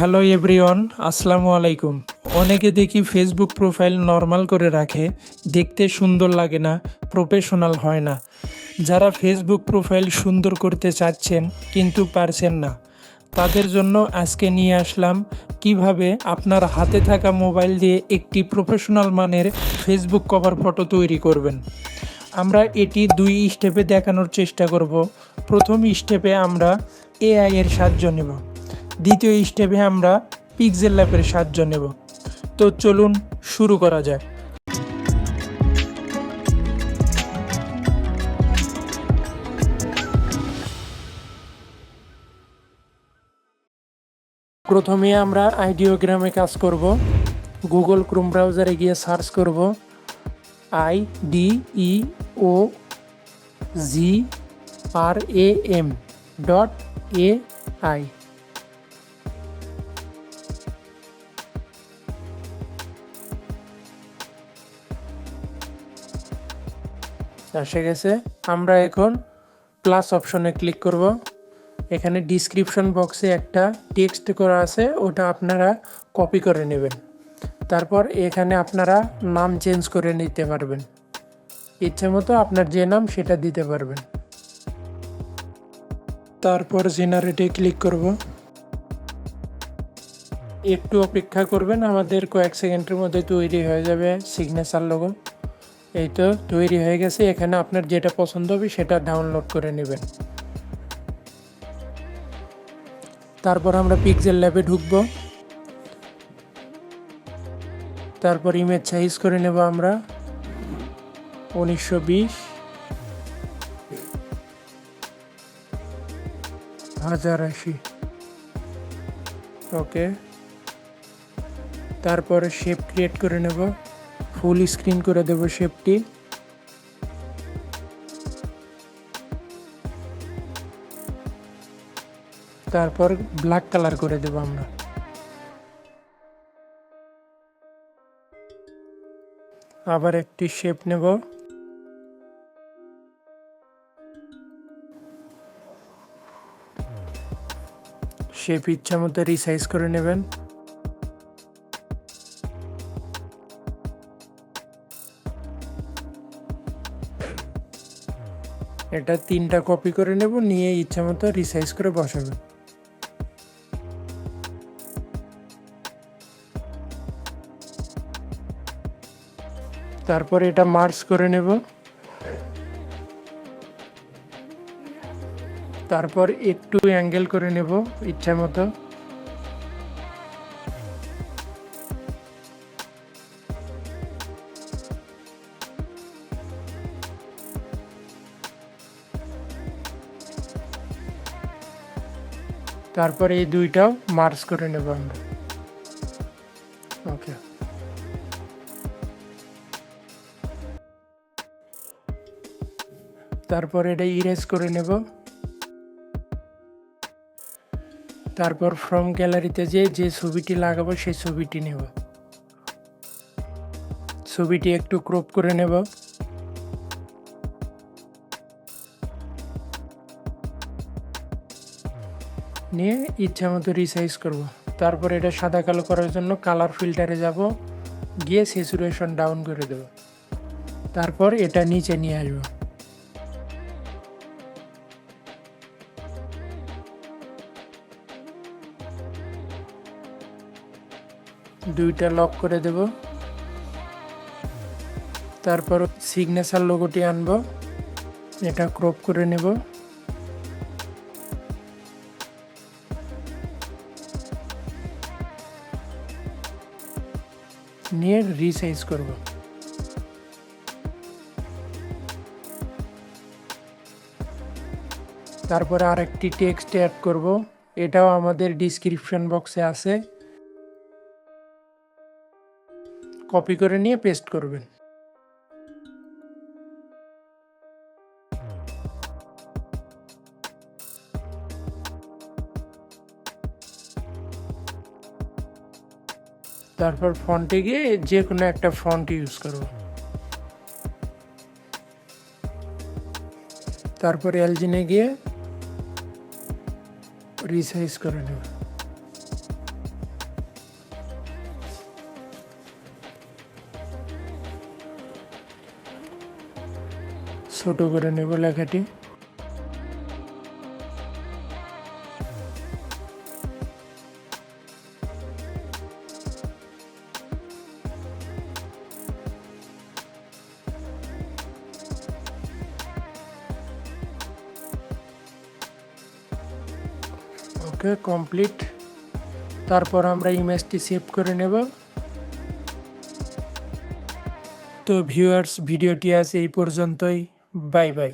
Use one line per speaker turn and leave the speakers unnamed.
Hello everyone, আসসালামু আলাইকুম। অনেকে দেখি ফেসবুক প্রোফাইল নর্মাল করে রাখে, দেখতে সুন্দর লাগে না, প্রফেশনাল হয় না। যারা ফেসবুক প্রোফাইল সুন্দর করতে চাচ্ছেন কিন্তু পারছেন না, তাদের জন্য আজকে নিয়ে আসলাম কিভাবে আপনার হাতে থাকা মোবাইল দিয়ে একটি প্রফেশনাল মানের ফেসবুক কভার ফটো তৈরি করবেন। আমরা এটি দুই স্টেপে দেখানোর চেষ্টা করব। প্রথম স্টেপে আমরা এআই এর সাহায্য নেব, দ্বিতীয় স্টেপে আমরা পিক্সেল ল্যাবের সাহায্য নেব। তো চলুন শুরু করা যাক। প্রথমে আমরা আইডিওগ্রামে কাজ করব। গুগল ক্রোম ব্রাউজারে গিয়ে সার্চ করব IDEOGRAM.AI। এসে গেছে। আমরা এখন প্লাস অপশনে ক্লিক করব। এখানে ডিসক্রিপশন বক্সে একটা টেক্সট করা আছে, ওটা আপনারা কপি করে নেবেন। তারপর এখানে আপনারা নাম চেঞ্জ করে নিতে পারবেন, ইচ্ছে মতো আপনার যে নাম সেটা দিতে পারবেন। তারপর জেনারেটে ক্লিক করব। একটু অপেক্ষা করবেন, আমাদের কয়েক সেকেন্ডের মধ্যে তৈরি হয়ে যাবে সিগনেচার লোগো। এই তো তৈরি হয়ে গেছে। এখানে আপনার যেটা পছন্দ হবে সেটা ডাউনলোড করে নেবেন। তারপর আমরা পিক্সেল ল্যাবে ঢুকবো। তারপর ইমেজ সাইজ করে নেব আমরা 1920x1080। ওকে, তারপরে শেপ ক্রিয়েট করে নেব, ফুল স্ক্রিন করে দেব শেপটি। তারপর ব্ল্যাক কালার করে দেব আমরা। আবার একটি শেপ নেব, শেপ ইচ্ছা মতো রিসাইজ করে নেবেন। এটা 3টা কপি করে নেব, নিয়ে ইচ্ছা মতো রিসাইজ করে বসাবেন। তারপর এটা মার্জ করে নেব। তারপর একটু অ্যাঙ্গেল করে নেব ইচ্ছা মতো। তারপর এই দুইটাও মার্জ করে নেব আমরা। ওকে, তারপর এটা ইরেজ করে নেব। তারপর ফ্রম গ্যালারিতে যে ছবিটি লাগাবো সেই ছবিটি নেব। ছবিটি একটু ক্রপ করে নেব। নিয়ে ইচ্ছা মতো রিসাইজ করব। তারপর এটা সাদা কালো করার জন্য কালার ফিল্টারে যাব, গিয়ে স্যাচুরেশন ডাউন করে দেব। তারপর এটা নিচে নিয়ে আসবো। দুইটা লক করে দেব। তারপর সিগনেচার লোগোটি আনব, এটা ক্রপ করে নেব। নিয়ে রিসাইজ করব। তারপরে আরেকটি টেক্সট অ্যাড করব, এটাও আমাদের ডিসক্রিপশন বক্সে আছে, কপি করে নিয়ে পেস্ট করবেন। তারপর ফন্টে গিয়ে যে কোনো একটা ফন্ট ইউজ করব। তারপর এলজিনে গিয়ে রিসাইজ করে নেব। ছোট করে নেব লেখাটি। ওকে, কমপ্লিট। তারপর আমরা ইমেজটি সেভ করে নেব। তো ভিউয়ার্স, ভিডিওটি আজ এই পর্যন্তই। Bye bye.